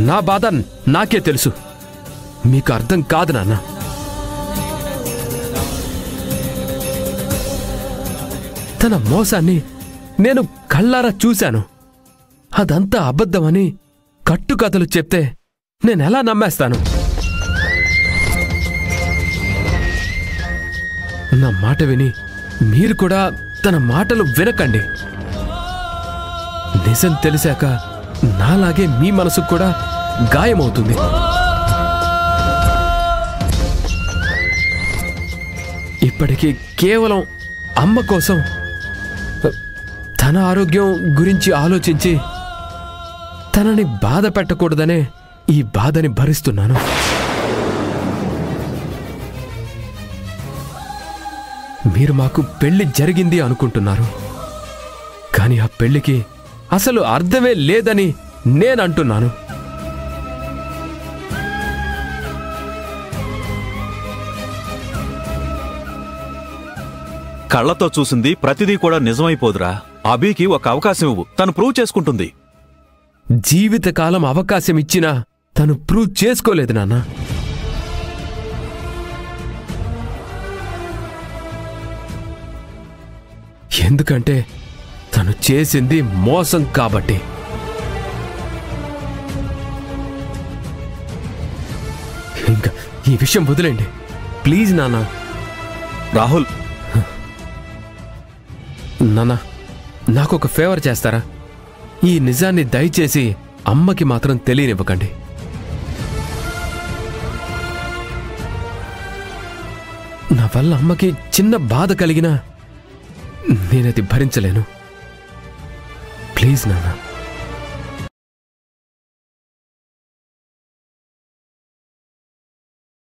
నా బాధ నాకే తెలుసు, మీకు అర్థం కాదు నాన్న. తన మోసాన్ని నేను కళ్ళారా చూశాను. అదంతా అబద్ధమని కట్టుకథలు చెప్తే నేనెలా నమ్మేస్తాను? నా మాట విని మీరు కూడా తన మాటలు వినకండి. నిజం తెలిసాక నాలాగే మీ మనసుకు కూడా గాయమవుతుంది. ఇప్పటికీ కేవలం అమ్మ కోసం, తన ఆరోగ్యం గురించి ఆలోచించి తనని బాధ పెట్టకూడదనే ఈ బాధని భరిస్తున్నాను. మీరు మాకు పెళ్లి జరిగింది అనుకుంటున్నారు, కానీ ఆ పెళ్లికి అసలు అర్థమే లేదని నేనంటున్నాను. కళ్లతో చూసింది ప్రతిదీ కూడా నిజమైపోదురా. అభికి ఒక అవకాశం ఇవ్వు, తను ప్రూవ్ చేసుకుంటుంది. జీవితకాలం అవకాశం ఇచ్చినా తను ప్రూవ్ చేసుకోలేదు నాన్న. ఎందుకంటే తను చేసింది మోసం కాబట్టి. ఇంకా ఈ విషయం వదిలేండి ప్లీజ్ నాన్న. రాహుల్, నాన్న నాకొక ఫేవర్ చేస్తారా? ఈ నిజాన్ని దయచేసి అమ్మకి మాత్రం తెలియనివ్వకండి. నా వల్ల అమ్మకి చిన్న బాధ కలిగినా నేనది భరించలేను. ప్లీజ్ నాన్న.